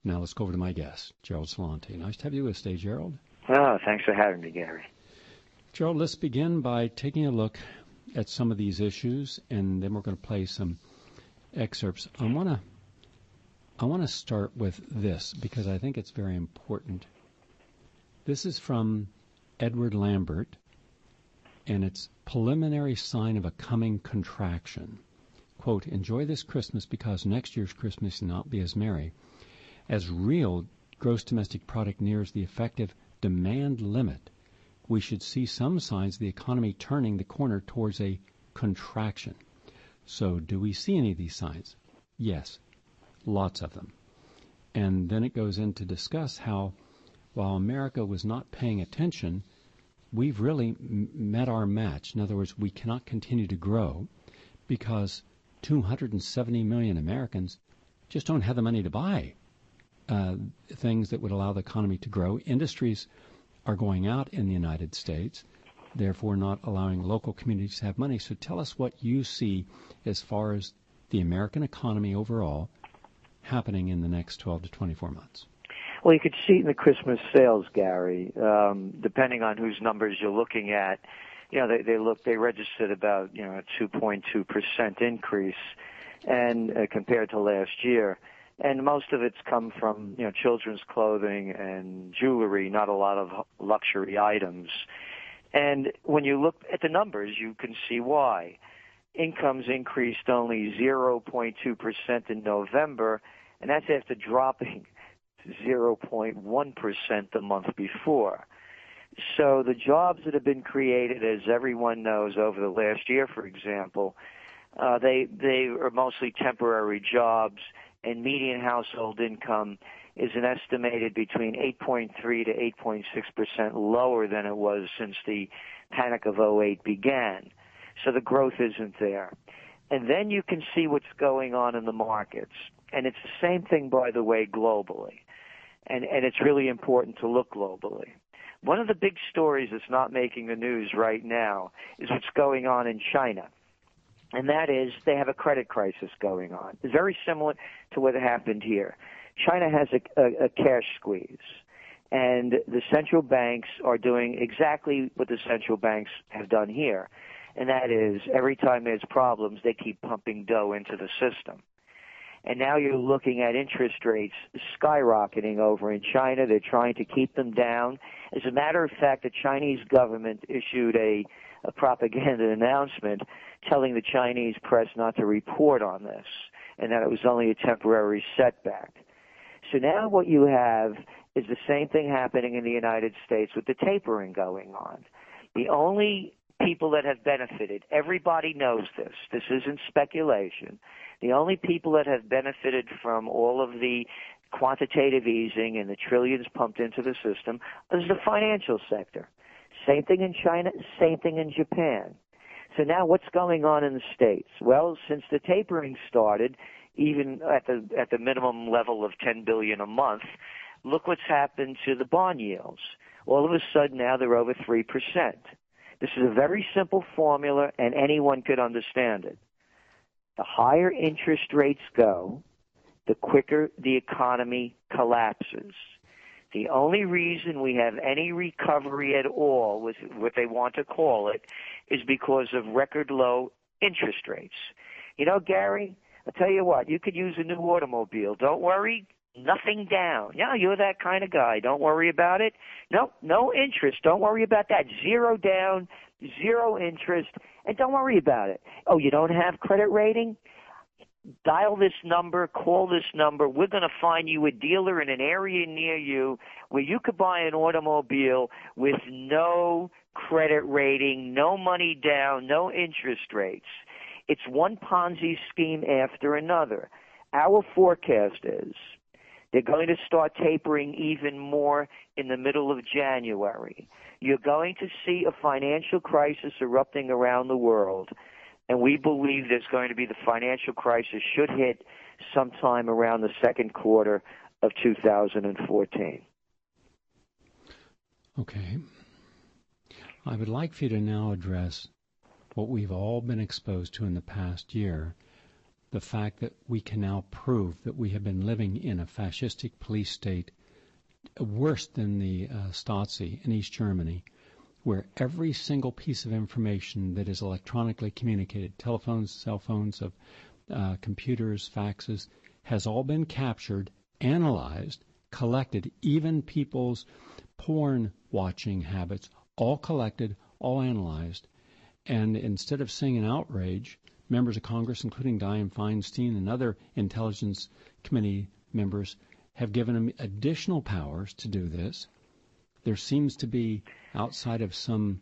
Now let's go over to my guest, Gerald Celente. Nice to have you with us today, Gerald. Oh, thanks for having me, Gary. Gerald, let's begin by taking a look at some of these issues, and then we're going to play some excerpts. I want to start with this because I think it's very important. This is from Edward Lambert, and it's preliminary sign of a coming contraction. Quote, enjoy this Christmas because next year's Christmas will not be as merry. As real gross domestic product nears the effective demand limit, we should see some signs of the economy turning the corner towards a contraction. So do we see any of these signs? Yes, lots of them. And then it goes in to discuss how, while America was not paying attention, we've really met our match. In other words, we cannot continue to grow because 270 million Americans just don't have the money to buy things that would allow the economy to grow. Industries are going out in the United States, therefore not allowing local communities to have money. So tell us what you see as far as the American economy overall happening in the next 12 to 24 months. Well, you could see it in the Christmas sales, Gary. Depending on whose numbers you're looking at, they registered about a 2.2% increase, and compared to last year. And most of it's come from, children's clothing and jewelry, not a lot of luxury items. And when you look at the numbers, you can see why. Incomes increased only 0.2% in November, and that's after dropping 0.1% the month before. So the jobs that have been created, as everyone knows, over the last year, for example, they are mostly temporary jobs, and median household income is an estimated between 8.3 to 8.6% lower than it was since the Panic of '08 began. So the growth isn't there. And then you can see what's going on in the markets. And it's the same thing, by the way, globally. And it's really important to look globally. One of the big stories that's not making the news right now is what's going on in China. And that is they have a credit crisis going on. It's very similar to what happened here. China has a cash squeeze, and the central banks are doing exactly what the central banks have done here, and that is every time there's problems, they keep pumping dough into the system. And now you're looking at interest rates skyrocketing over in China. They're trying to keep them down. As a matter of fact, the Chinese government issued a propaganda announcement telling the Chinese press not to report on this and that it was only a temporary setback. So now what you have is the same thing happening in the United States with the tapering going on. The only people that have benefited, everybody knows this. This isn't speculation. The only people that have benefited from all of the quantitative easing and the trillions pumped into the system is the financial sector. Same thing in China, same thing in Japan. So now what's going on in the States? Well, since the tapering started, even at the minimum level of $10 billion a month, look what's happened to the bond yields. All of a sudden now they're over 3%. This is a very simple formula, and anyone could understand it. The higher interest rates go, the quicker the economy collapses. The only reason we have any recovery at all, with what they want to call it, is because of record low interest rates. Gary, I'll tell you what, you could use a new automobile. Don't worry, nothing down. Yeah, you're that kind of guy. Don't worry about it. Nope, no interest. Don't worry about that. Zero down, zero interest, and don't worry about it. Oh, you don't have credit rating? Dial this number, call this number. We're going to find you a dealer in an area near you where you could buy an automobile with no credit rating, no money down, no interest rates. It's one Ponzi scheme after another. Our forecast is they're going to start tapering even more in the middle of January. You're going to see a financial crisis erupting around the world. And we believe there's going to be the financial crisis should hit sometime around the second quarter of 2014. Okay. I would like for you to now address what we've all been exposed to in the past year, the fact that we can now prove that we have been living in a fascistic police state worse than the Stasi in East Germany, where every single piece of information that is electronically communicated, telephones, cell phones, of computers, faxes, has all been captured, analyzed, collected, even people's porn watching habits, all collected, all analyzed. And instead of seeing an outrage, members of Congress, including Dianne Feinstein and other Intelligence Committee members, have given them additional powers to do this. There seems to be, outside of some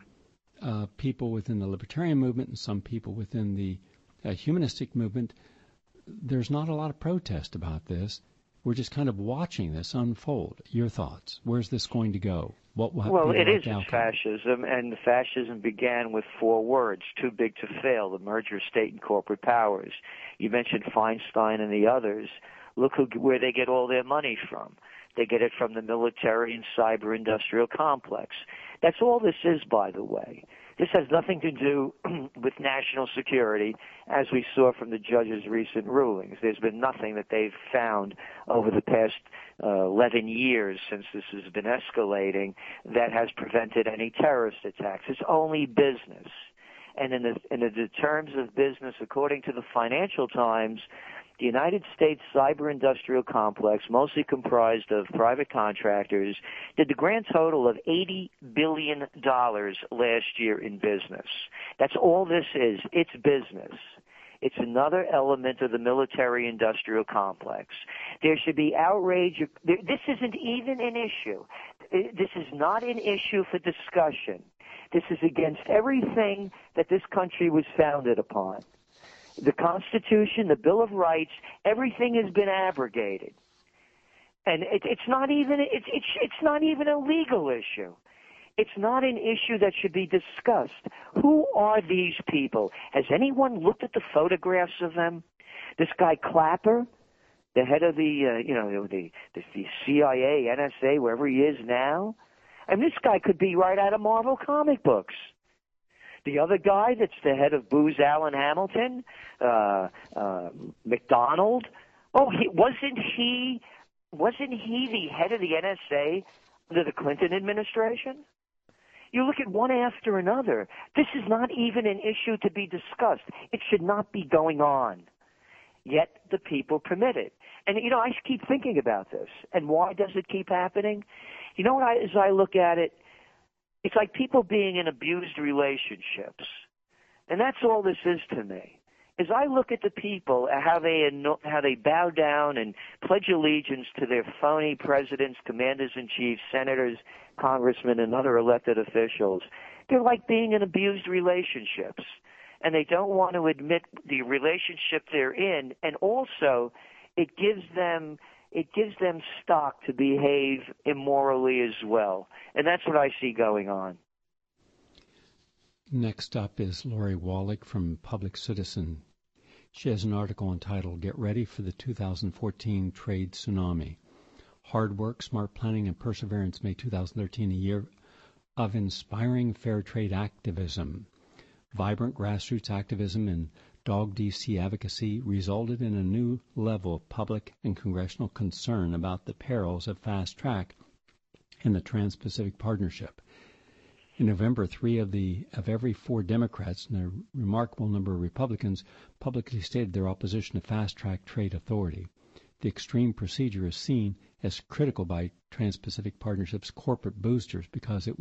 people within the libertarian movement and some people within the humanistic movement, there's not a lot of protest about this. We're just kind of watching this unfold. Your thoughts? Where's this going to go? What will Well, be the it is outcome? fascism, and the fascism began with 4 words: too big to fail, the merger of state and corporate powers. You mentioned Feinstein and the others. Look where they get all their money from. They get it from the military and cyber-industrial complex. That's all this is, by the way. This has nothing to do with national security, as we saw from the judge's recent rulings. There's been nothing that they've found over the past 11 years since this has been escalating that has prevented any terrorist attacks. It's only business. And in the terms of business, according to the Financial Times, the United States cyber-industrial complex, mostly comprised of private contractors, did the grand total of $80 billion last year in business. That's all this is. It's business. It's another element of the military-industrial complex. There should be outrage. This isn't even an issue. This is not an issue for discussion. This is against everything that this country was founded upon. The Constitution, the Bill of Rights, everything has been abrogated, and it's not even a legal issue. It's not an issue that should be discussed. Who are these people? Has anyone looked at the photographs of them? This guy Clapper, the head of the CIA, NSA, wherever he is now. I mean, this guy could be right out of Marvel comic books. The other guy that's the head of Booz Allen Hamilton, McDonald. Oh, wasn't he the head of the NSA under the Clinton administration? You look at one after another. This is not even an issue to be discussed. It should not be going on. Yet the people permit it. And, I keep thinking about this. And why does it keep happening? As I look at it, it's like people being in abused relationships. And that's all this is to me. As I look at the people, how they bow down and pledge allegiance to their phony presidents, commanders-in-chief, senators, congressmen, and other elected officials, they're like being in abused relationships. And they don't want to admit the relationship they're in, and also it gives them stock to behave immorally as well. And that's what I see going on. Next up is Lori Wallach from Public Citizen. She has an article entitled, Get Ready for the 2014 Trade Tsunami. Hard work, smart planning, and perseverance made 2013 a year of inspiring fair trade activism. Vibrant grassroots activism and Dog DC advocacy resulted in a new level of public and congressional concern about the perils of fast track in the Trans-Pacific Partnership. In November, 3 of every 4 Democrats and a remarkable number of Republicans publicly stated their opposition to fast track trade authority. The extreme procedure is seen as critical by Trans-Pacific Partnership's corporate boosters because it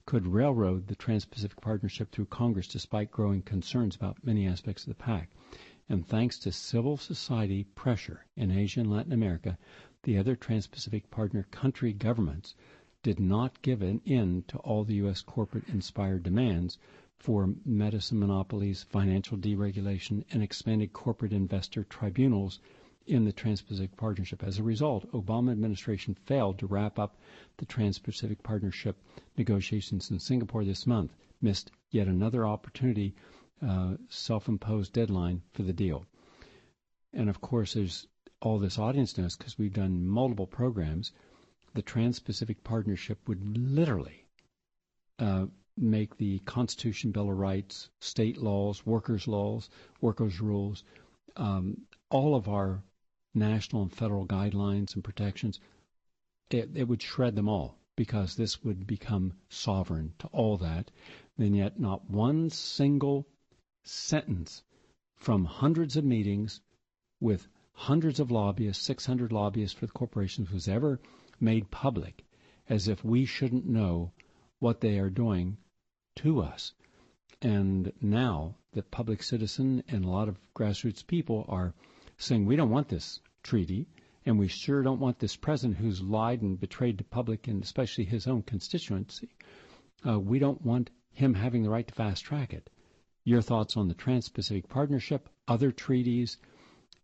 could railroad the Trans-Pacific Partnership through Congress despite growing concerns about many aspects of the pact. And thanks to civil society pressure in Asia and Latin America, the other Trans-Pacific Partner country governments did not give in to all the U.S. corporate-inspired demands for medicine monopolies, financial deregulation, and expanded corporate investor tribunals in the Trans-Pacific Partnership. As a result, Obama administration failed to wrap up the Trans-Pacific Partnership negotiations in Singapore this month, missed yet another opportunity, self-imposed deadline for the deal. And of course, there's all this audience knows because we've done multiple programs. The Trans-Pacific Partnership would literally make the Constitution, Bill of Rights, state laws, workers' rules, all of our national and federal guidelines and protections, it would shred them all, because this would become sovereign to all that. And yet not one single sentence from hundreds of meetings with hundreds of lobbyists, 600 lobbyists for the corporations, was ever made public, as if we shouldn't know what they are doing to us. And now the public citizen and a lot of grassroots people are saying, we don't want this treaty, and we sure don't want this president who's lied and betrayed the public, and especially his own constituency. We don't want him having the right to fast-track it. Your thoughts on the Trans-Pacific Partnership, other treaties,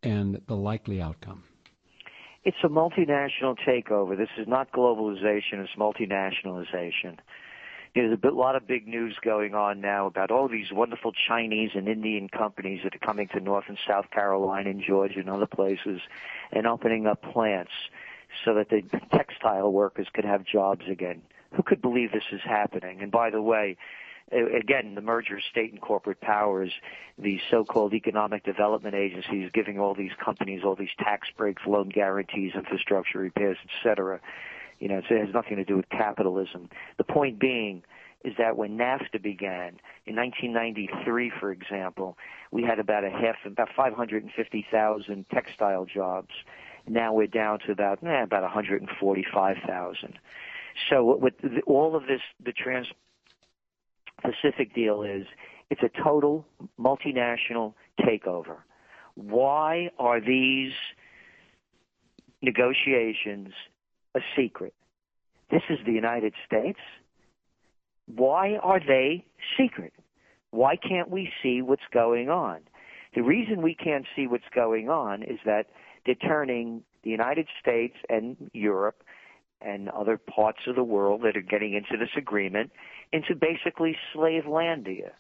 and the likely outcome? It's a multinational takeover. This is not globalization, it's multinationalization. There's a lot of big news going on now about all these wonderful Chinese and Indian companies that are coming to North and South Carolina and Georgia and other places and opening up plants so that the textile workers could have jobs again. Who could believe this is happening? And by the way, again, the merger of state and corporate powers, these so-called economic development agencies giving all these companies all these tax breaks, loan guarantees, infrastructure repairs, et cetera. You know, so it has nothing to do with capitalism. The point being is that when NAFTA began in 1993, for example, we had about 550,000 textile jobs. Now we're down to about 145,000. So with all of this, the Trans-Pacific deal it's a total multinational takeover. Why are these negotiations a secret? This is the United States. Why are they secret? Why can't we see what's going on? The reason we can't see what's going on is that they're turning the United States and Europe and other parts of the world that are getting into this agreement into basically slavelandia.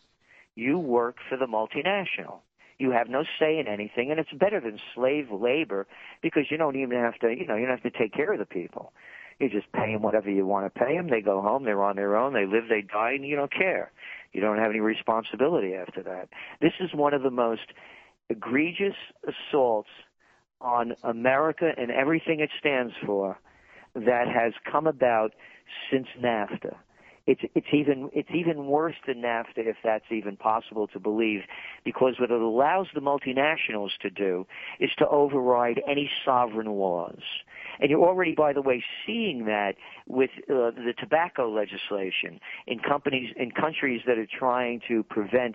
You work for the multinational. You have no say in anything, and it's better than slave labor because you don't even have to, you don't have to take care of the people. You just pay them whatever you want to pay them. They go home. They're on their own. They live. They die, and you don't care. You don't have any responsibility after that. This is one of the most egregious assaults on America and everything it stands for that has come about since NAFTA. It's even worse than NAFTA, if that's even possible to believe, because what it allows the multinationals to do is to override any sovereign laws. And you're already, by the way, seeing that with the tobacco legislation in countries that are trying to prevent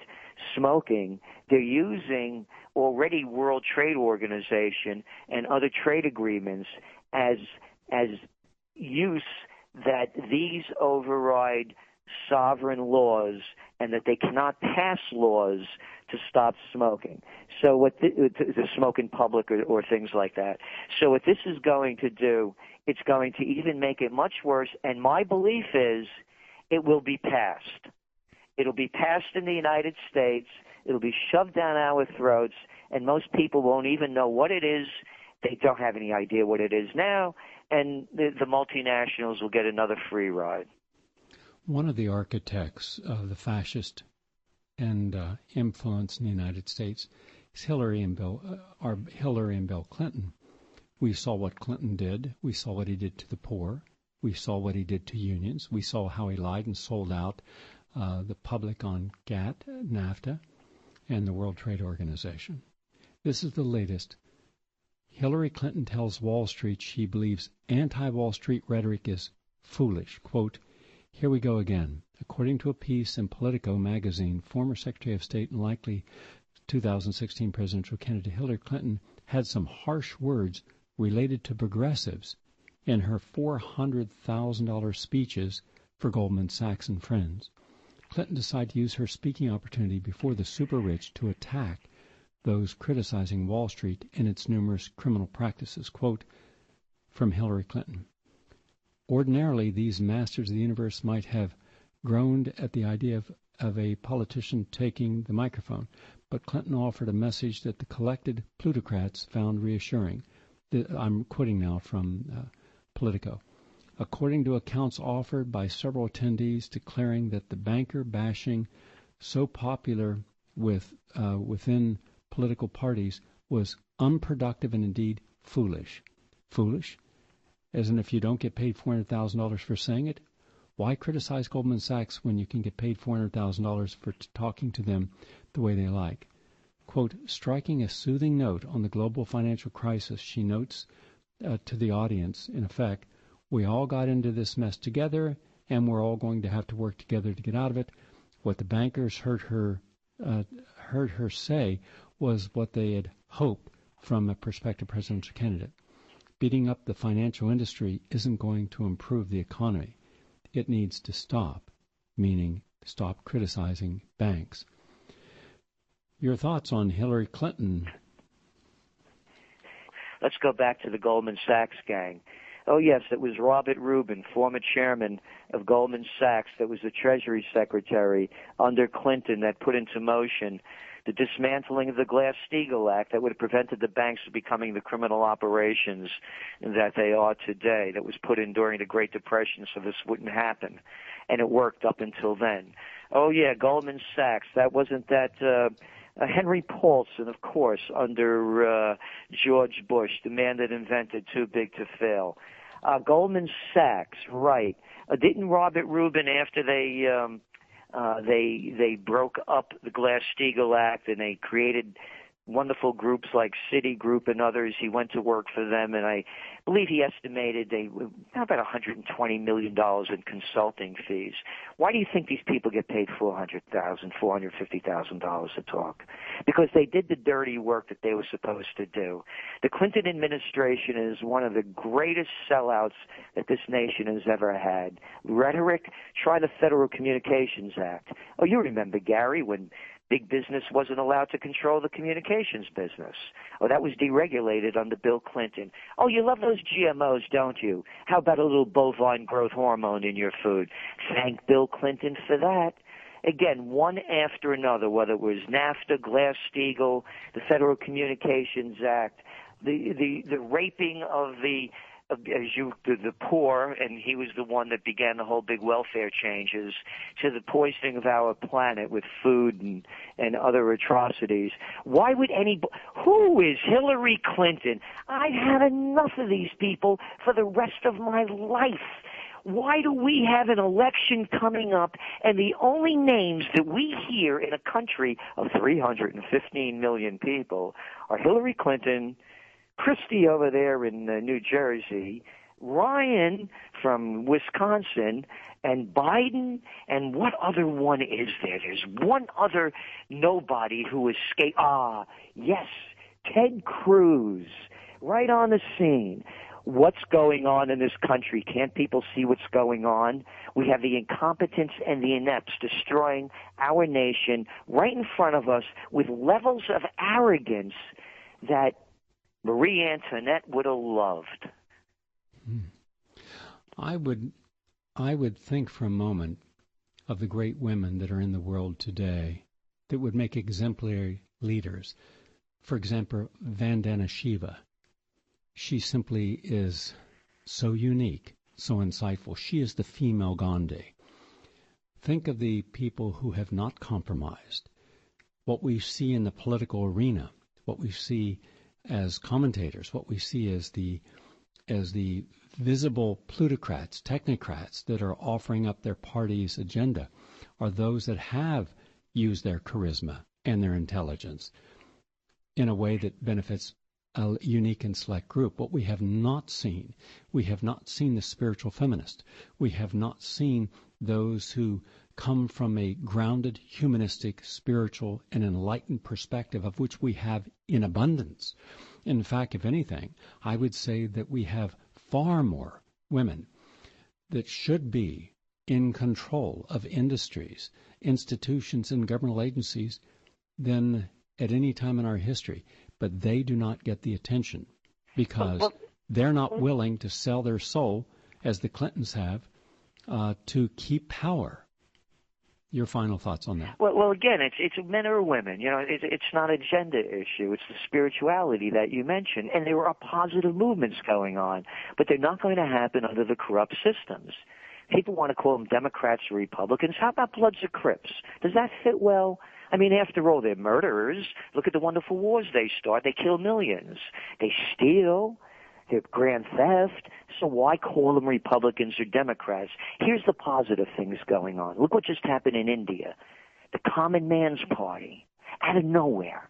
smoking. They're using already World Trade Organization and other trade agreements as use that these override sovereign laws and that they cannot pass laws to stop smoking. So to smoke in public or things like that. So what this is going to do, it's going to even make it much worse. And my belief is it will be passed. It'll be passed in the United States. It'll be shoved down our throats, and most people won't even know what it is. They don't have any idea what it is now, and the multinationals will get another free ride. One of the architects of the fascist and influence in the United States is Hillary and Bill Clinton. We saw what Clinton did. We saw what he did to the poor. We saw what he did to unions. We saw how he lied and sold out the public on GATT, NAFTA, and the World Trade Organization. This is the latest. Hillary Clinton tells Wall Street she believes anti-Wall Street rhetoric is foolish. Quote, "Here we go again." According to a piece in Politico magazine, former Secretary of State and likely 2016 presidential candidate Hillary Clinton had some harsh words related to progressives in her $400,000 speeches for Goldman Sachs and Friends. Clinton decided to use her speaking opportunity before the super rich to attack those criticizing Wall Street and its numerous criminal practices. Quote from Hillary Clinton, "Ordinarily, these masters of the universe might have groaned at the idea of a politician taking the microphone, but Clinton offered a message that the collected plutocrats found reassuring." I'm quoting now from Politico. According to accounts offered by several attendees declaring that the banker bashing so popular within political parties was unproductive and indeed foolish. Foolish, as in if you don't get paid $400,000 for saying it, why criticize Goldman Sachs when you can get paid $400,000 for talking to them the way they like? Quote, striking a soothing note on the global financial crisis, she notes to the audience, in effect, we all got into this mess together, and we're all going to have to work together to get out of it. What the bankers heard her say was what they had hoped from a prospective presidential candidate. Beating up the financial industry isn't going to improve the economy. It needs to stop, meaning stop criticizing banks. Your thoughts on Hillary Clinton? Let's go back to the Goldman Sachs gang. Oh, yes, it was Robert Rubin, former chairman of Goldman Sachs, that was the Treasury Secretary under Clinton, that put into motion the dismantling of the Glass-Steagall Act that would have prevented the banks from becoming the criminal operations that they are today, that was put in during the Great Depression so this wouldn't happen. And it worked up until then. Oh, yeah, Goldman Sachs, wasn't that Henry Paulson, of course, under George Bush, the man that invented too big to fail. Goldman Sachs, right. Didn't Robert Rubin, after they broke up the Glass-Steagall Act and they created wonderful groups like Citigroup and others, he went to work for them, and I believe he estimated about $120 million in consulting fees. Why do you think these people get paid $450,000 to talk? Because they did the dirty work that they were supposed to do. The Clinton administration is one of the greatest sellouts that this nation has ever had. Rhetoric, try the Federal Communications Act. Oh, you remember, Gary, when big business wasn't allowed to control the communications business. Oh, that was deregulated under Bill Clinton. Oh, you love those GMOs, don't you? How about a little bovine growth hormone in your food? Thank Bill Clinton for that. Again, one after another, whether it was NAFTA, Glass-Steagall, the Federal Communications Act, the raping of the poor, and he was the one that began the whole big welfare changes, to the poisoning of our planet with food and other atrocities. Why would who is Hillary Clinton? I'd have enough of these people for the rest of my life. Why do we have an election coming up, and the only names that we hear in a country of 315 million people are Hillary Clinton, Christie over there in New Jersey, Ryan from Wisconsin, and Biden, and what other one is there? There's one other nobody who escaped. Yes, Ted Cruz, right on the scene. What's going on in this country? Can't people see what's going on? We have the incompetence and the inepts destroying our nation right in front of us with levels of arrogance that Marie Antoinette would have loved. I would think for a moment of the great women that are in the world today that would make exemplary leaders. For example, Vandana Shiva. She simply is so unique, so insightful. She is the female Gandhi. Think of the people who have not compromised. What we see in the political arena, what we see as commentators, what we see as the visible plutocrats, technocrats that are offering up their party's agenda are those that have used their charisma and their intelligence in a way that benefits a unique and select group. What we have not seen the spiritual feminist. We have not seen those who come from a grounded, humanistic, spiritual, and enlightened perspective, of which we have in abundance. In fact, if anything, I would say that we have far more women that should be in control of industries, institutions, and governmental agencies than at any time in our history. But they do not get the attention because they're not willing to sell their soul, as the Clintons have, to keep power. Your final thoughts on that? Well, again, it's men or women. You know, it's not a gender issue. It's the spirituality that you mentioned, and there are positive movements going on, but they're not going to happen under the corrupt systems. People want to call them Democrats or Republicans. How about Bloods or Crips? Does that fit well? I mean, after all, they're murderers. Look at the wonderful wars they start. They kill millions. They steal. They're grand theft. So why call them Republicans or Democrats? Here's the positive things going on. Look what just happened in India. The Common Man's Party, out of nowhere,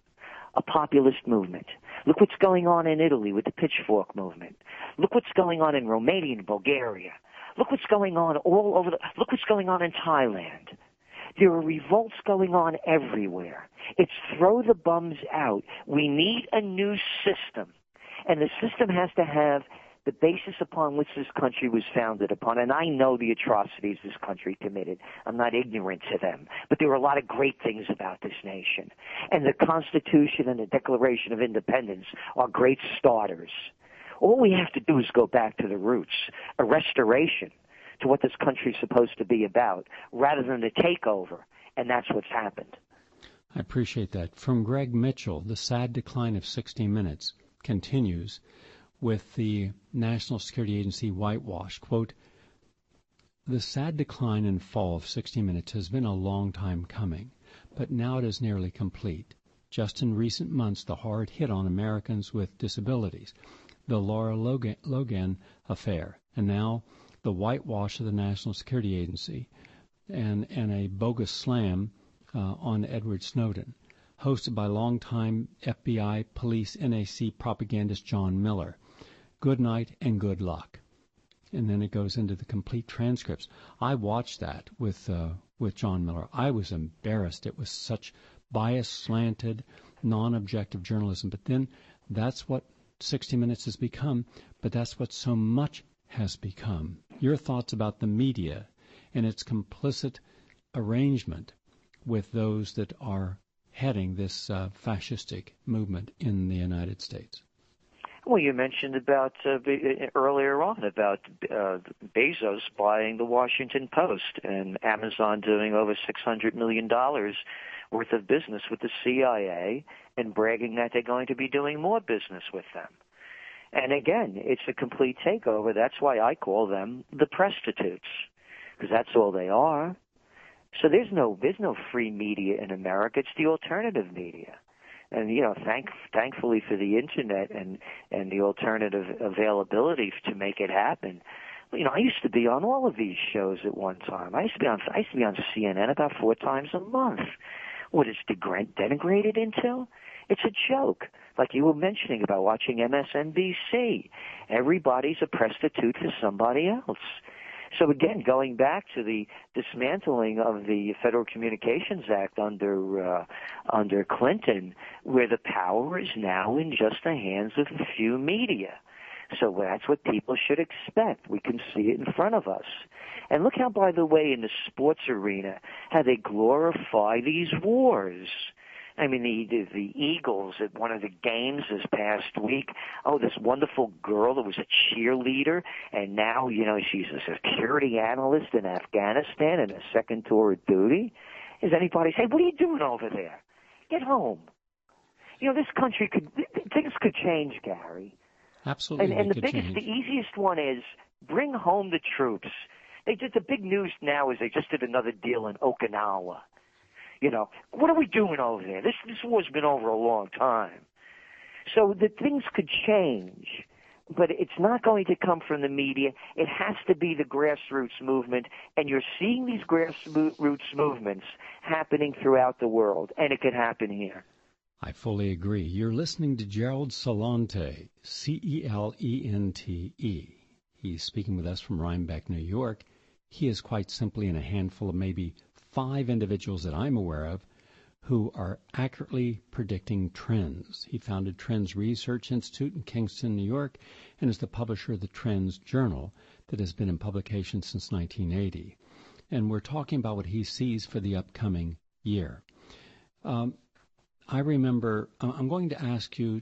a populist movement. Look what's going on in Italy with the pitchfork movement. Look what's going on in Romania and Bulgaria. Look what's going on look what's going on in Thailand. There are revolts going on everywhere. It's throw the bums out. We need a new system. And the system has to have the basis upon which this country was founded upon. And I know the atrocities this country committed. I'm not ignorant to them. But there are a lot of great things about this nation. And the Constitution and the Declaration of Independence are great starters. All we have to do is go back to the roots, a restoration to what this country is supposed to be about, rather than a takeover. And that's what's happened. I appreciate that. From Greg Mitchell, the sad decline of 60 Minutes continues with the National Security Agency whitewash. Quote, the sad decline and fall of 60 Minutes has been a long time coming, but now it is nearly complete. Just in recent months, the hard hit on Americans with disabilities, the Laura Logan affair, and now the whitewash of the National Security Agency and a bogus slam on Edward Snowden, hosted by longtime FBI police NAC propagandist John Miller. Good night and good luck. And then it goes into the complete transcripts. I watched that with John Miller. I was embarrassed. It was such bias, slanted, non-objective journalism. But then that's what 60 Minutes has become, but that's what so much has become. Your thoughts about the media and its complicit arrangement with those that are heading this fascistic movement in the United States? Well, you mentioned about earlier on about Bezos buying the Washington Post and Amazon doing over $600 million worth of business with the CIA and bragging that they're going to be doing more business with them. And again, it's a complete takeover. That's why I call them the prostitutes, because that's all they are. So there's no free media in America. It's the alternative media. And, thankfully for the Internet and the alternative availability to make it happen. I used to be on all of these shows at one time. I used to be on CNN about 4 times a month. What is denigrated into? It's a joke. Like you were mentioning about watching MSNBC. Everybody's a prostitute for somebody else. So again, going back to the dismantling of the Federal Communications Act under Clinton, where the power is now in just the hands of a few media. So that's what people should expect. We can see it in front of us. And look how, by the way, in the sports arena, how they glorify these wars. I mean, the Eagles at one of the games this past week, this wonderful girl that was a cheerleader, and now, she's a security analyst in Afghanistan in a second tour of duty. Does anybody say, what are you doing over there? Get home. This country things could change, Gary. Absolutely. And the easiest one is bring home the troops. The big news now is they just did another deal in Okinawa. What are we doing over there? This war's been over a long time. So the things could change, but it's not going to come from the media. It has to be the grassroots movement, and you're seeing these grassroots movements happening throughout the world, and it could happen here. I fully agree. You're listening to Gerald Celente, Celente. He's speaking with us from Rhinebeck, New York. He is quite simply in a handful of maybe 5 individuals that I'm aware of who are accurately predicting trends. He founded TrendsResearchInstitute in Kingston, New York, and is the publisher of the TrendsJournal that has been in publication since 1980. And we're talking about what he sees for the upcoming year. I remember, I'm going to ask you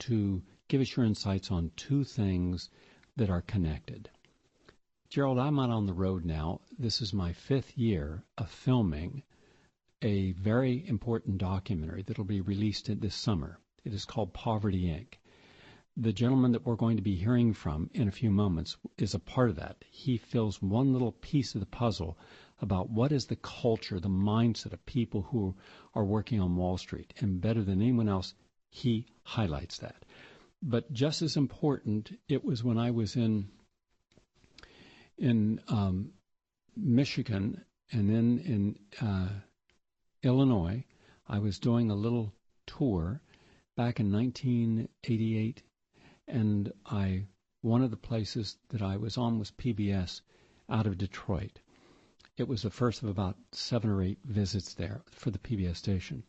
to give us your insights on 2 things that are connected. Gerald, I'm out on the road now. This is my 5th year of filming a very important documentary that will be released this summer. It is called Poverty, Inc. The gentleman that we're going to be hearing from in a few moments is a part of that. He fills one little piece of the puzzle about what is the culture, the mindset of people who are working on Wall Street. And better than anyone else, he highlights that. But just as important, it was when I was in Michigan and then in Illinois. I was doing a little tour back in 1988, and one of the places that I was on was PBS out of Detroit. It was the first of about 7 or 8 visits there for the PBS station.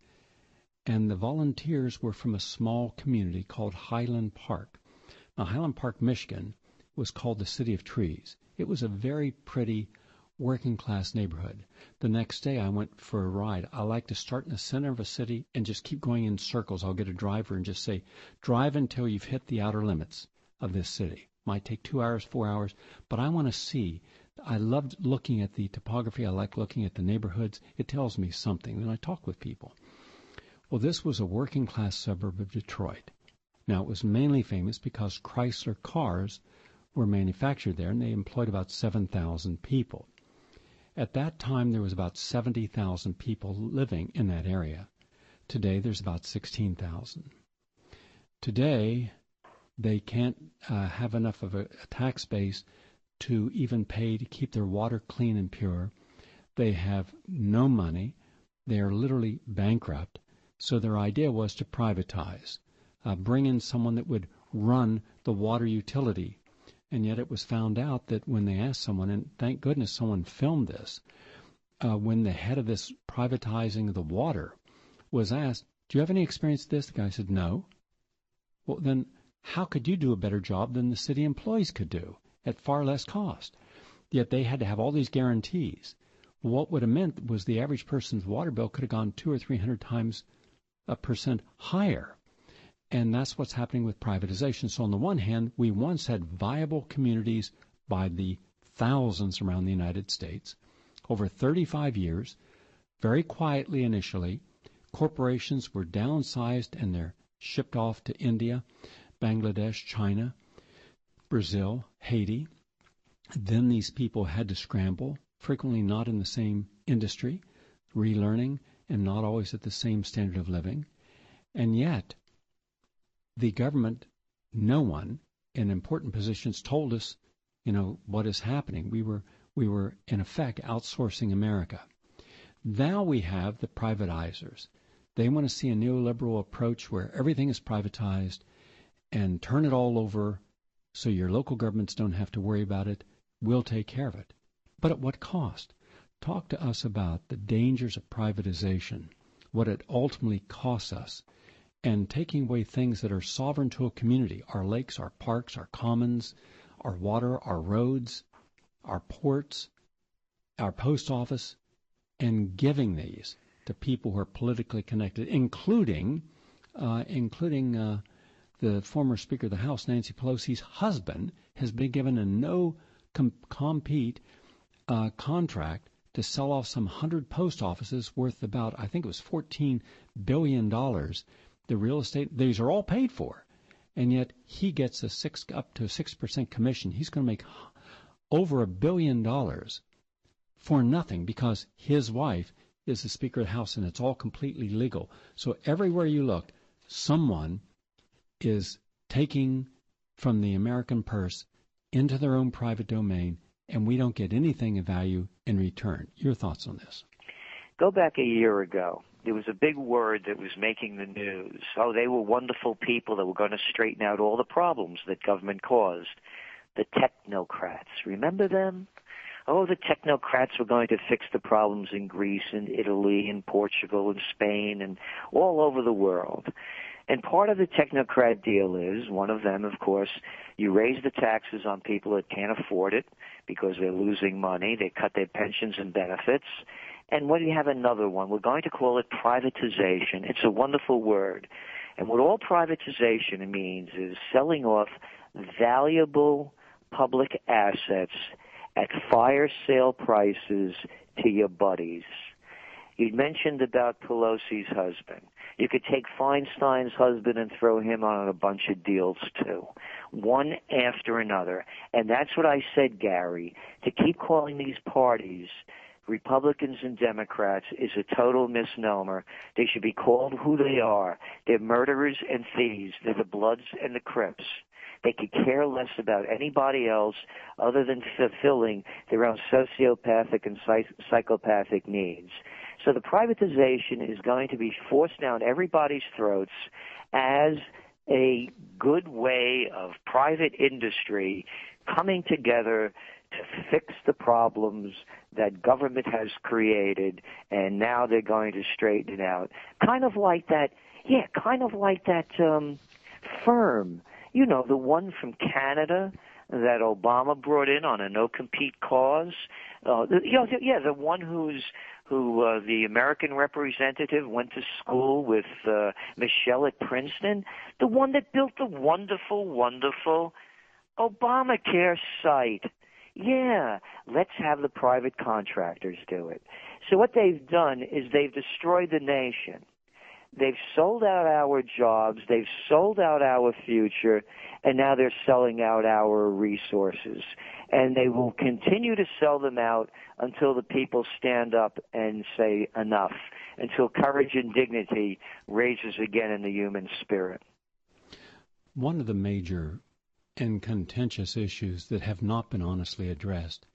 And the volunteers were from a small community called Highland Park. Now, Highland Park, Michigan, was called the City of Trees. It was a very pretty working-class neighborhood. The next day, I went for a ride. I like to start in the center of a city and just keep going in circles. I'll get a driver and just say, drive until you've hit the outer limits of this city. Might take 2 hours, 4 hours, but I want to see. I loved looking at the topography. I like looking at the neighborhoods. It tells me something. Then I talk with people. Well, this was a working-class suburb of Detroit. Now, it was mainly famous because Chrysler cars were manufactured there, and they employed about 7,000 people. At that time, there was about 70,000 people living in that area. Today, there's about 16,000. Today, they can't have enough of a tax base to even pay to keep their water clean and pure. They have no money. They are literally bankrupt. So their idea was to privatize, bring in someone that would run the water utility. And yet it was found out that when they asked someone, and thank goodness someone filmed this, when the head of this privatizing of the water was asked, do you have any experience with this? The guy said, no. Well, then how could you do a better job than the city employees could do at far less cost? Yet they had to have all these guarantees. Well, what would have meant was the average person's water bill could have gone 200 or 300 times % higher. And that's what's happening with privatization. So on the one hand, we once had viable communities by the thousands around the United States. Over 35 years, very quietly initially, corporations were downsized and they're shipped off to India, Bangladesh, China, Brazil, Haiti. Then these people had to scramble, frequently not in the same industry, relearning, and not always at the same standard of living. And yet, the government, no one in important positions told us, what is happening. We were in effect outsourcing America. Now we have the privatizers. They want to see a neoliberal approach where everything is privatized and turn it all over so your local governments don't have to worry about it. We'll take care of it. But at what cost? Talk to us about the dangers of privatization, what it ultimately costs us, and taking away things that are sovereign to a community, our lakes, our parks, our commons, our water, our roads, our ports, our post office, and giving these to people who are politically connected, including the former Speaker of the House, Nancy Pelosi's husband, has been given a no-compete contract to sell off some 100 post offices worth about, I think it was $14 billion. The real estate, these are all paid for. And yet he gets up to a 6% commission. He's going to make over $1 billion for nothing because his wife is the Speaker of the House, and it's all completely legal. So everywhere you look, someone is taking from the American purse into their own private domain, and we don't get anything of value in return. Your thoughts on this? Go back a year ago. There was a big word that was making the news. Oh, they were wonderful people that were going to straighten out all the problems that government caused. The technocrats. Remember them? Oh, the technocrats were going to fix the problems in Greece and Italy and Portugal and Spain and all over the world. And part of the technocrat deal is, one of them, of course, you raise the taxes on people that can't afford it because they're losing money. They cut their pensions and benefits. And when you have another one, we're going to call it privatization. It's a wonderful word. And what all privatization means is selling off valuable public assets at fire sale prices to your buddies. You mentioned about Pelosi's husband. You could take Feinstein's husband and throw him on a bunch of deals, too, one after another. And that's what I said, Gary. To keep calling these parties Republicans and Democrats is a total misnomer. They should be called who they are. They're murderers and thieves. They're the Bloods and the Crips. They could care less about anybody else other than fulfilling their own sociopathic and psychopathic needs. So the privatization is going to be forced down everybody's throats as a good way of private industry coming together to fix the problems that government has created, and now they're going to straighten it out. Kind of like that firm, you know, the one from Canada that Obama brought in on a no-compete cause. The one who the American representative went to school with Michelle at Princeton, the one that built the wonderful, wonderful Obamacare site. Yeah, let's have the private contractors do it. So what they've done is they've destroyed the nation. They've sold out our jobs, they've sold out our future, and now they're selling out our resources. And they will continue to sell them out until the people stand up and say enough, until courage and dignity raises again in the human spirit. One of the major and contentious issues that have not been honestly addressed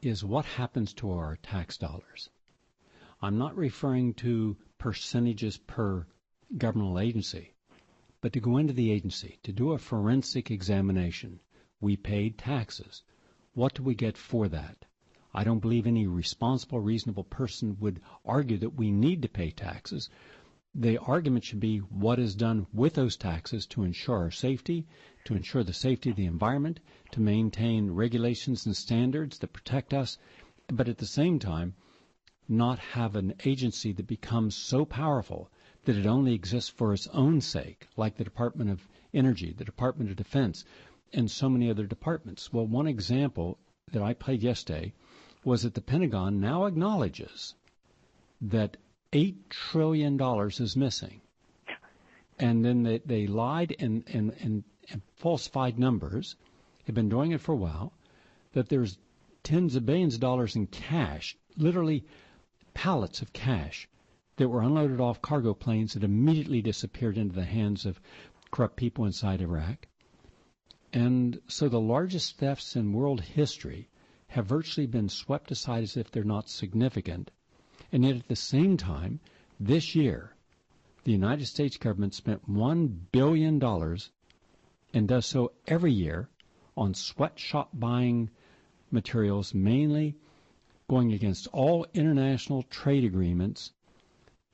is what happens to our tax dollars. I'm not referring to percentages per governmental agency, but to go into the agency, to do a forensic examination. We paid taxes. What do we get for that? I don't believe any responsible, reasonable person would argue that we need to pay taxes. The argument should be what is done with those taxes to ensure our safety, to ensure the safety of the environment, to maintain regulations and standards that protect us, but at the same time, not have an agency that becomes so powerful that it only exists for its own sake, like the Department of Energy, the Department of Defense, and so many other departments. Well, one example that I played yesterday was that the Pentagon now acknowledges that $8 trillion is missing. And then they lied and falsified numbers, have been doing it for a while, that there's tens of billions of dollars in cash, literally pallets of cash, that were unloaded off cargo planes that immediately disappeared into the hands of corrupt people inside Iraq. And so the largest thefts in world history have virtually been swept aside as if they're not significant. And yet at the same time, this year, the United States government spent $1 billion and does so every year on sweatshop buying materials, mainly going against all international trade agreements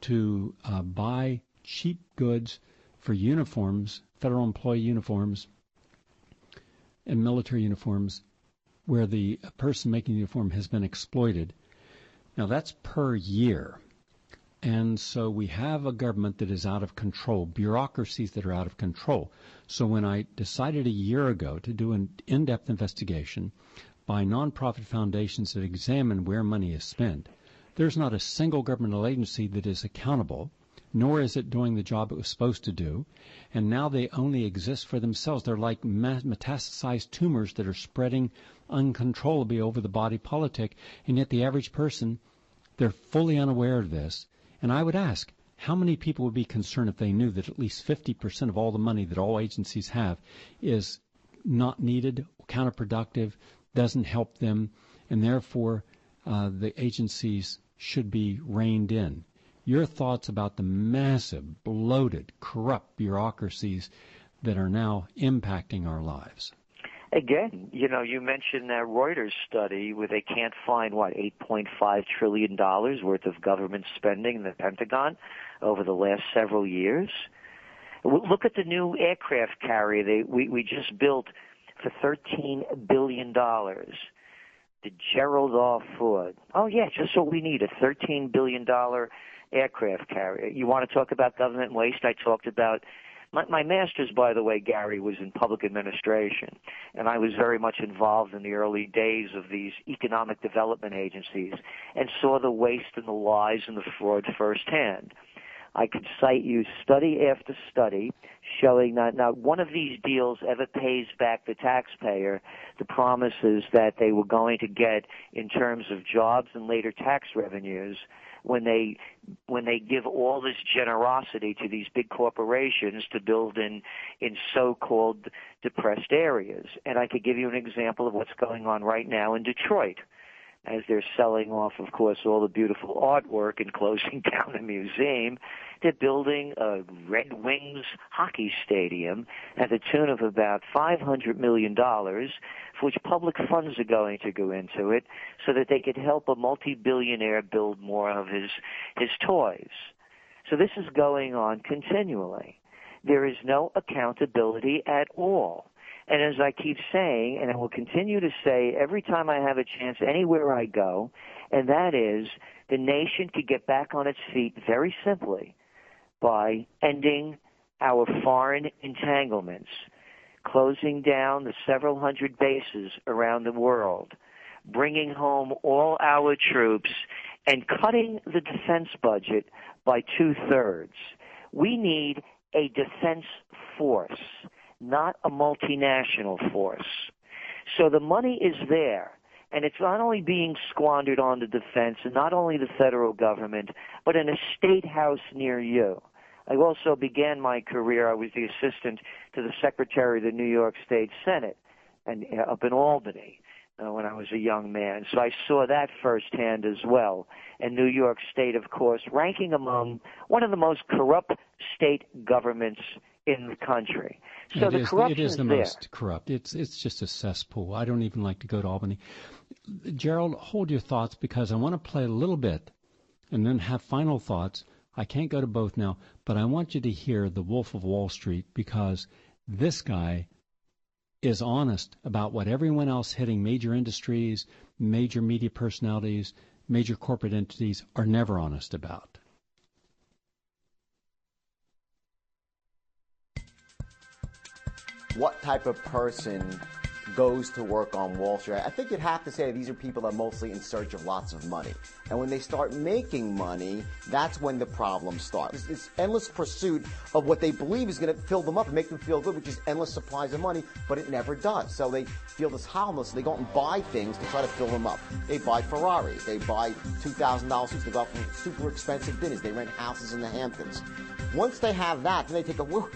to buy cheap goods for uniforms, federal employee uniforms, and military uniforms where the person making the uniform has been exploited. Now, that's per year. And so we have a government that is out of control, bureaucracies that are out of control. So when I decided a year ago to do an in-depth investigation by nonprofit foundations that examine where money is spent, there's not a single governmental agency that is accountable, nor is it doing the job it was supposed to do. And now they only exist for themselves. They're like metastasized tumors that are spreading uncontrollably over the body politic, and yet the average person, they're fully unaware of this. And I would ask, how many people would be concerned if they knew that at least 50% of all the money that all agencies have is not needed, counterproductive, doesn't help them, and therefore the agencies should be reined in? Your thoughts about the massive, bloated, corrupt bureaucracies that are now impacting our lives? Again, you know, you mentioned that Reuters study where they can't find, $8.5 trillion worth of government spending in the Pentagon over the last several years. Look at the new aircraft carrier we just built for $13 billion. The Gerald R. Ford. Oh, yeah, just what we need, a $13 billion aircraft carrier. You want to talk about government waste? I talked about My master's, by the way, Gary, was in public administration, and I was very much involved in the early days of these economic development agencies and saw the waste and the lies and the fraud firsthand. I could cite you study after study showing that not one of these deals ever pays back the taxpayer the promises that they were going to get in terms of jobs and later tax revenues when they give all this generosity to these big corporations to build in so-called depressed areas. And I could give you an example of what's going on right now in Detroit, as they're selling off, of course, all the beautiful artwork and closing down a museum. They're building a Red Wings hockey stadium at the tune of about $500 million, for which public funds are going to go into it so that they could help a multi-billionaire build more of his toys. So this is going on continually. There is no accountability at all. And as I keep saying, and I will continue to say every time I have a chance anywhere I go, and that is the nation could get back on its feet very simply by ending our foreign entanglements, closing down the several hundred bases around the world, bringing home all our troops, and cutting the defense budget by 2/3. We need a defense force, not a multinational force. So the money is there, and it's not only being squandered on the defense, and not only the federal government, but in a state house near you. I also began my career, I was the assistant to the Secretary of the New York State Senate and up in Albany when I was a young man. So I saw that firsthand as well. And New York State, of course, ranking among one of the most corrupt state governments in the country. So the corruption it is the there. most corrupt. It's just a cesspool. I don't even like to go to Albany. Gerald, hold your thoughts because I want to play a little bit and then have final thoughts. I can't go to both now, but I want you to hear the Wolf of Wall Street because this guy is honest about what everyone else hitting major industries, major media personalities, major corporate entities are never honest about. What type of person goes to work on Wall Street? I think you'd have to say these are people that are mostly in search of lots of money. And when they start making money, that's when the problems start. It's this endless pursuit of what they believe is going to fill them up and make them feel good, which is endless supplies of money, but it never does. So they feel this hollowness, so they go out and buy things to try to fill them up. They buy Ferraris, they buy $2,000 suits, they go out for super expensive dinners, they rent houses in the Hamptons. Once they have that, then they take a whew,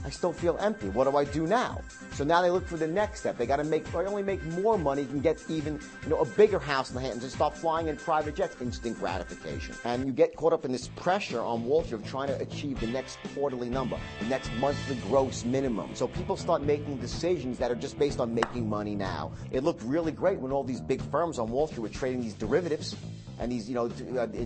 I still feel empty. What do I do now? So now they look for the next step. They got to only make more money, can get even, a bigger house in the Hamptons and start flying in private jets. Instant gratification. And you get caught up in this pressure on Wall Street of trying to achieve the next quarterly number, the next monthly gross minimum. So people start making decisions that are just based on making money now. It looked really great when all these big firms on Wall Street were trading these derivatives and these,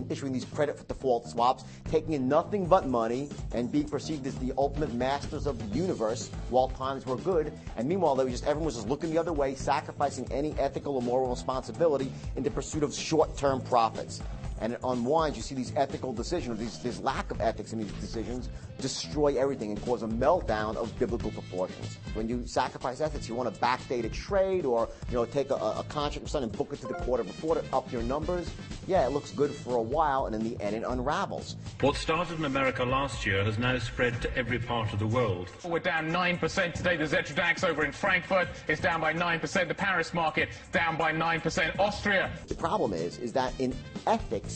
issuing these credit default swaps, taking in nothing but money and being perceived as the ultimate masters of the universe while times were good. And meanwhile, everyone was just looking the other way, sacrificing any ethical or moral responsibility in the pursuit of short-term profits. And it unwinds, you see these ethical decisions, this lack of ethics in these decisions destroy everything and cause a meltdown of biblical proportions. When you sacrifice ethics, you want to backdate a trade or take a contract or something and book it to the quarter before to up your numbers. Yeah, it looks good for a while, and in the end it unravels. What started in America last year has now spread to every part of the world. We're down 9% today. The Xetra DAX over in Frankfurt is down by 9%. The Paris market down by 9%. Austria. The problem is that in ethics,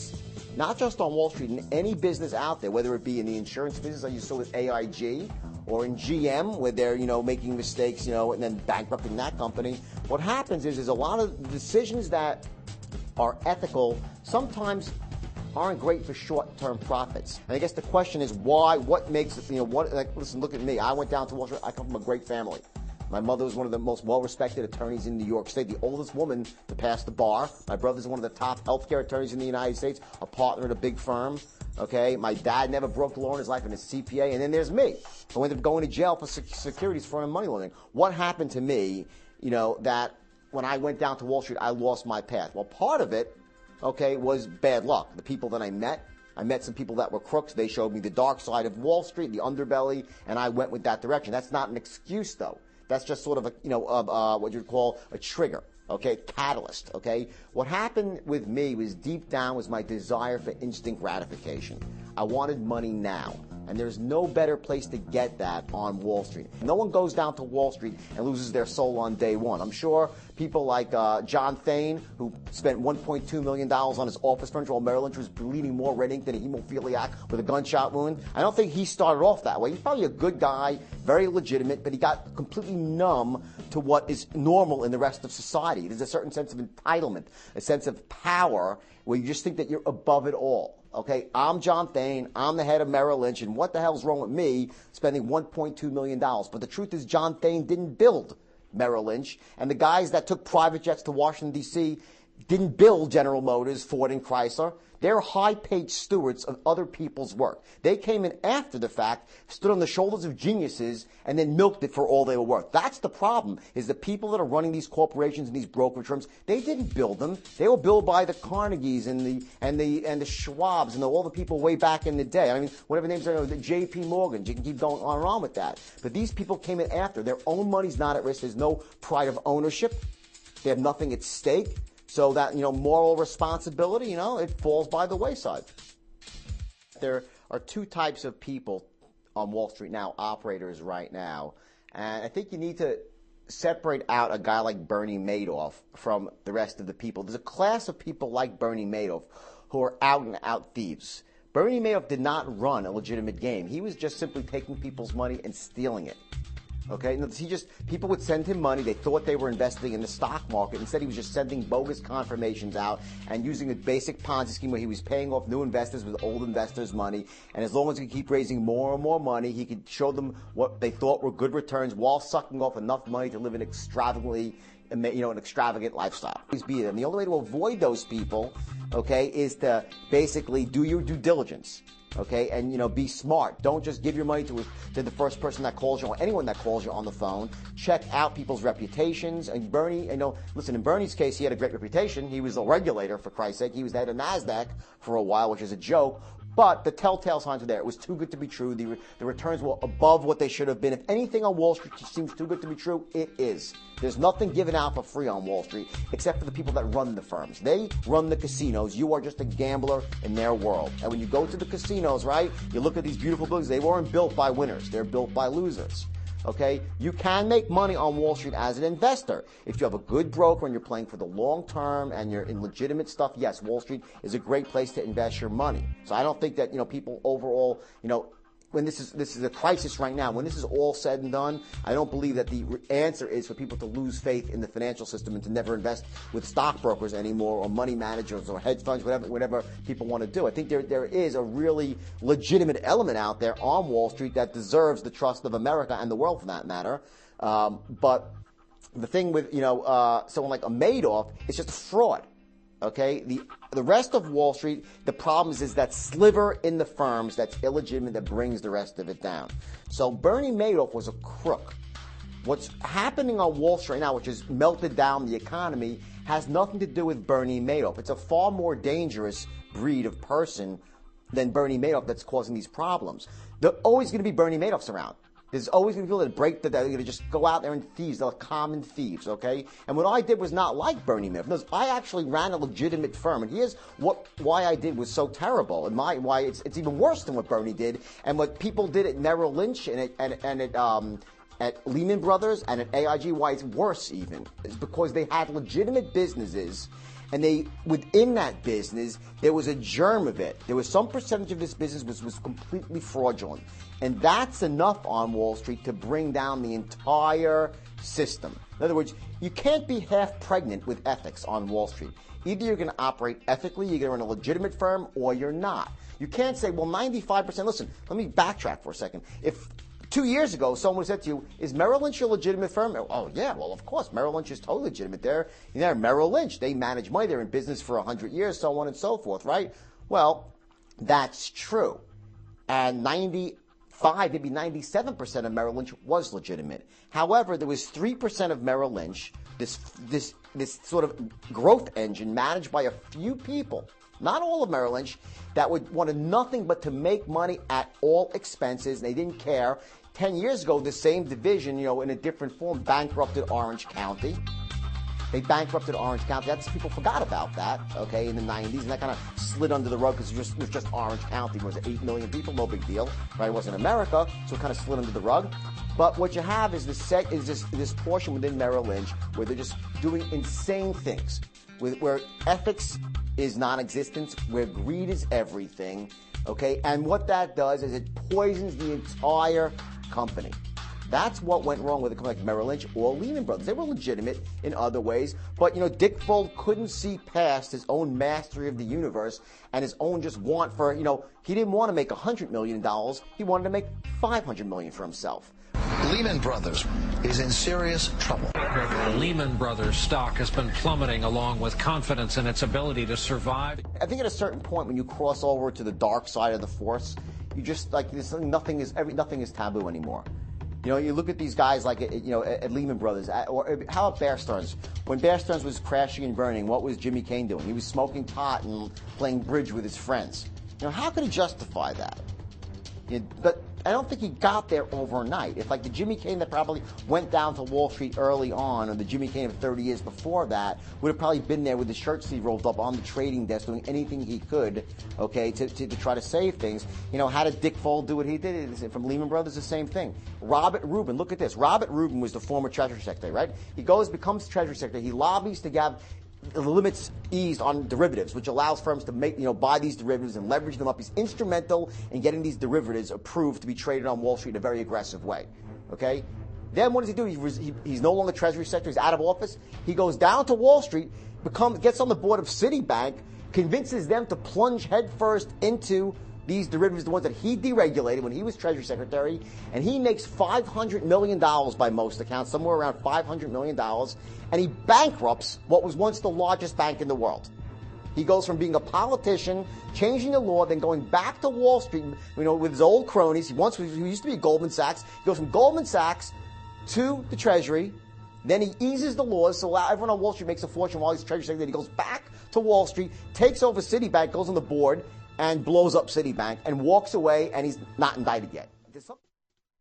not just on Wall Street, in any business out there, whether it be in the insurance business like you saw with AIG, or in GM where they're, making mistakes, and then bankrupting that company, what happens is a lot of decisions that are ethical sometimes aren't great for short-term profits. And I guess the question is why, what makes it, listen, look at me. I went down to Wall Street. I come from a great family. My mother was one of the most well-respected attorneys in New York State, the oldest woman to pass the bar. My brother's one of the top healthcare attorneys in the United States, a partner at a big firm. Okay, my dad never broke the law in his life and is a CPA, and then there's me. I ended up going to jail for securities fraud and money laundering. What happened to me, that when I went down to Wall Street, I lost my path? Well, part of it, was bad luck. The people that I met, I met some people that were crooks. They showed me the dark side of Wall Street, the underbelly, and I went with that direction. That's not an excuse, though. That's just sort of a, what you'd call a trigger, okay, catalyst, okay? What happened with me was deep down was my desire for instant gratification. I wanted money now. And there's no better place to get that on Wall Street. No one goes down to Wall Street and loses their soul on day one. I'm sure people like John Thain, who spent $1.2 million on his office furniture while Merrill Lynch was bleeding more red ink than a hemophiliac with a gunshot wound. I don't think he started off that way. He's probably a good guy, very legitimate, but he got completely numb to what is normal in the rest of society. There's a certain sense of entitlement, a sense of power, where you just think that you're above it all. Okay, I'm John Thain, I'm the head of Merrill Lynch, and what the hell's wrong with me spending $1.2 million? But the truth is John Thain didn't build Merrill Lynch, and the guys that took private jets to Washington, D.C. didn't build General Motors, Ford, and Chrysler. They're high-paid stewards of other people's work. They came in after the fact, stood on the shoulders of geniuses, and then milked it for all they were worth. That's the problem, is the people that are running these corporations and these brokerage firms, they didn't build them. They were built by the Carnegies and the Schwabs and all the people way back in the day. I mean, whatever names are, the J.P. Morgan, you can keep going on and on with that. But these people came in after. Their own money's not at risk. There's no pride of ownership. They have nothing at stake. So that, moral responsibility, it falls by the wayside. There are two types of people on Wall Street now, operators right now. And I think you need to separate out a guy like Bernie Madoff from the rest of the people. There's a class of people like Bernie Madoff who are out and out thieves. Bernie Madoff did not run a legitimate game. He was just simply taking people's money and stealing it. Okay, people would send him money. They thought they were investing in the stock market. Instead, he was just sending bogus confirmations out and using a basic Ponzi scheme where he was paying off new investors with old investors' money. And as long as he could keep raising more and more money, he could show them what they thought were good returns while sucking off enough money to live an extravagant lifestyle. And the only way to avoid those people, okay, is to basically do your due diligence. Okay, and be smart. Don't just give your money to the first person that calls you or anyone that calls you on the phone. Check out people's reputations. And Bernie, listen, in Bernie's case, he had a great reputation. He was a regulator, for Christ's sake. He was the head of NASDAQ for a while, which is a joke. But the telltale signs were there. It was too good to be true. The returns were above what they should have been. If anything on Wall Street seems too good to be true, it is. There's nothing given out for free on Wall Street except for the people that run the firms. They run the casinos. You are just a gambler in their world. And when you go to the casinos, right, you look at these beautiful buildings. They weren't built by winners. They're built by losers. Okay, you can make money on Wall Street as an investor. If you have a good broker and you're playing for the long term and you're in legitimate stuff, yes, Wall Street is a great place to invest your money. So I don't think that, people overall, when this is a crisis right now, when this is all said and done, I don't believe that the answer is for people to lose faith in the financial system and to never invest with stockbrokers anymore or money managers or hedge funds, whatever people want to do. I think there is a really legitimate element out there on Wall Street that deserves the trust of America and the world for that matter. But the thing with, someone like a Madoff, it's just a fraud. Okay, the rest of Wall Street, the problem is that sliver in the firms that's illegitimate that brings the rest of it down. So Bernie Madoff was a crook. What's happening on Wall Street now, which has melted down the economy, has nothing to do with Bernie Madoff. It's a far more dangerous breed of person than Bernie Madoff that's causing these problems. There are always going to be Bernie Madoffs around. There's always going to be people that they're going to just go out there and thieves. They're common thieves, okay? And what I did was not like Bernie Madoff. I actually ran a legitimate firm, and here's why I did was so terrible, and why it's even worse than what Bernie did, and what people did at Merrill Lynch and at Lehman Brothers and at AIG. Why it's worse even is because they had legitimate businesses. And within that business, there was a germ of it. There was some percentage of this business was completely fraudulent. And that's enough on Wall Street to bring down the entire system. In other words, you can't be half pregnant with ethics on Wall Street. Either you're going to operate ethically, you're going to run a legitimate firm, or you're not. You can't say, well, 95%. Listen, let me backtrack for a second. If 2 years ago, someone said to you, is Merrill Lynch a legitimate firm? Oh, yeah, well, of course. Merrill Lynch is totally legitimate. They're Merrill Lynch. They manage money. They're in business for 100 years, so on and so forth, right? Well, that's true. And 95, maybe 97% of Merrill Lynch was legitimate. However, there was 3% of Merrill Lynch, this sort of growth engine managed by a few people, not all of Merrill Lynch, that wanted nothing but to make money at all expenses, and they didn't care. 10 years ago, the same division, in a different form, bankrupted Orange County. They bankrupted Orange County. People forgot about that, okay, in the 90s, and that kind of slid under the rug because it was just Orange County. Was it 8 million people? No big deal, right? It wasn't America, so it kind of slid under the rug. But what you have is this portion within Merrill Lynch where they're just doing insane things, where ethics is non-existent, where greed is everything, okay? And what that does is it poisons the entire company. That's what went wrong with a company like Merrill Lynch or Lehman Brothers. They were legitimate in other ways, but Dick Fold couldn't see past his own mastery of the universe and his own just want for, he didn't want to make $100 million. He wanted to make $500 million for himself. Lehman Brothers is in serious trouble. Lehman Brothers stock has been plummeting along with confidence in its ability to survive. I think at a certain point when you cross over to the dark side of the force, you just nothing is taboo anymore. You look at these guys like at Lehman Brothers, or how about Bear Stearns? When Bear Stearns was crashing and burning, what was Jimmy Cain doing? He was smoking pot and playing bridge with his friends. How could he justify that? But I don't think he got there overnight. If the Jimmy Cain that probably went down to Wall Street early on, or the Jimmy Cain of 30 years before that, would have probably been there with his shirt sleeve rolled up on the trading desk doing anything he could, okay, to try to save things. How did Dick Fold do what he did? From Lehman Brothers, the same thing. Robert Rubin, look at this. Robert Rubin was the former Treasury Secretary, right? He becomes Treasury Secretary. He lobbies to have the limits eased on derivatives, which allows firms to make, buy these derivatives and leverage them up. He's instrumental in getting these derivatives approved to be traded on Wall Street in a very aggressive way. Okay? Then what does he do? He's no longer Treasury Secretary. He's out of office. He goes down to Wall Street, gets on the board of Citibank, convinces them to plunge headfirst into these derivatives, the ones that he deregulated when he was Treasury Secretary, and he makes $500 million by most accounts, somewhere around $500 million, and he bankrupts what was once the largest bank in the world. He goes from being a politician, changing the law, then going back to Wall Street, with his old cronies. He used to be at Goldman Sachs. He goes from Goldman Sachs to the Treasury. Then he eases the laws, so everyone on Wall Street makes a fortune while he's Treasury Secretary. He goes back to Wall Street, takes over Citibank, goes on the board, and blows up Citibank and walks away, and he's not indicted yet.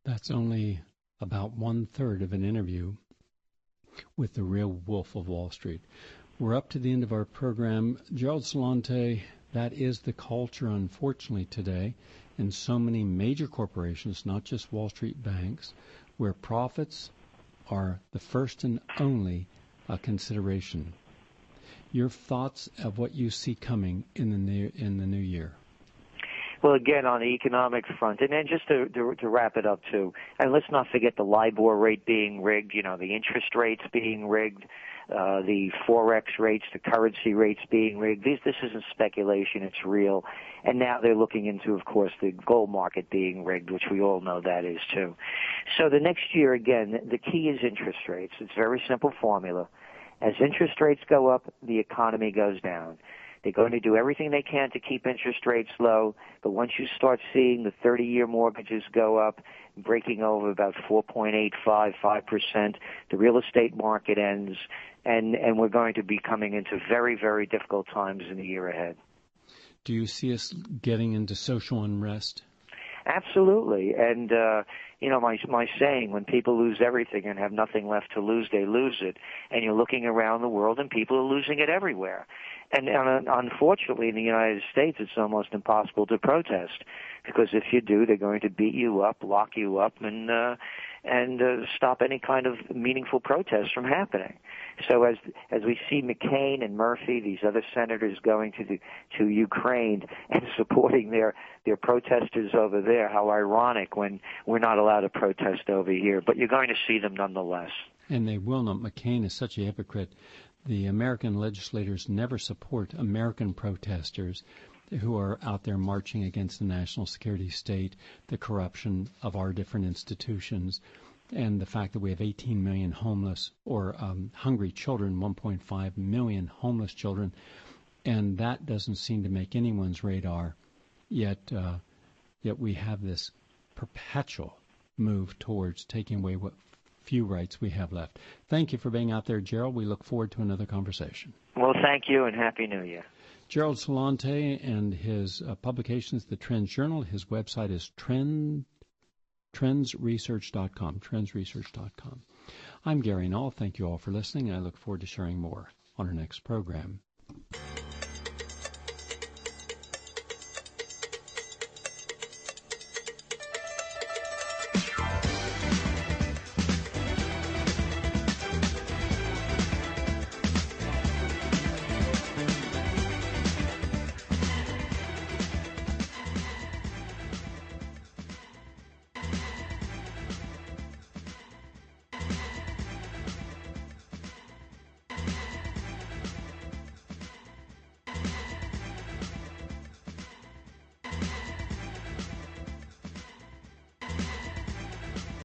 That's only about 1/3 of an interview with the real Wolf of Wall Street. We're up to the end of our program. Gerald Celente, that is the culture, unfortunately, today in so many major corporations, not just Wall Street banks, where profits are the first and only consideration. Your thoughts of what you see coming in the new year? Well, again, on the economic front, and then just to wrap it up too, and let's not forget the LIBOR rate being rigged, the interest rates being rigged, the forex rates, the currency rates being rigged. This isn't speculation; it's real. And now they're looking into, of course, the gold market being rigged, which we all know that is too. So the next year, again, the key is interest rates. It's a very simple formula. As interest rates go up, the economy goes down. They're going to do everything they can to keep interest rates low, but once you start seeing the 30-year mortgages go up, breaking over about 4.855%, the real estate market ends, and we're going to be coming into very, very difficult times in the year ahead. Do you see us getting into social unrest? Absolutely. And, my saying, when people lose everything and have nothing left to lose, they lose it. And you're looking around the world and people are losing it everywhere. And unfortunately, in the United States, it's almost impossible to protest because if you do, they're going to beat you up, lock you up, and stop any kind of meaningful protest from happening. So as we see McCain and Murphy, these other senators going to Ukraine and supporting their protesters over there, how ironic when we're not allowed to protest over here. But you're going to see them nonetheless. And they will not. McCain is such a hypocrite. The American legislators never support American protesters who are out there marching against the national security state, the corruption of our different institutions, and the fact that we have 18 million homeless or hungry children, 1.5 million homeless children, and that doesn't seem to make anyone's radar. Yet we have this perpetual move towards taking away what few rights we have left. Thank you for being out there, Gerald. We look forward to another conversation. Well, thank you, and Happy New Year. Gerald Celente and his publications, the TrendsJournal. His website is TrendsResearch.com, TrendsResearch.com. I'm Gary Null. Thank you all for listening. I look forward to sharing more on our next program.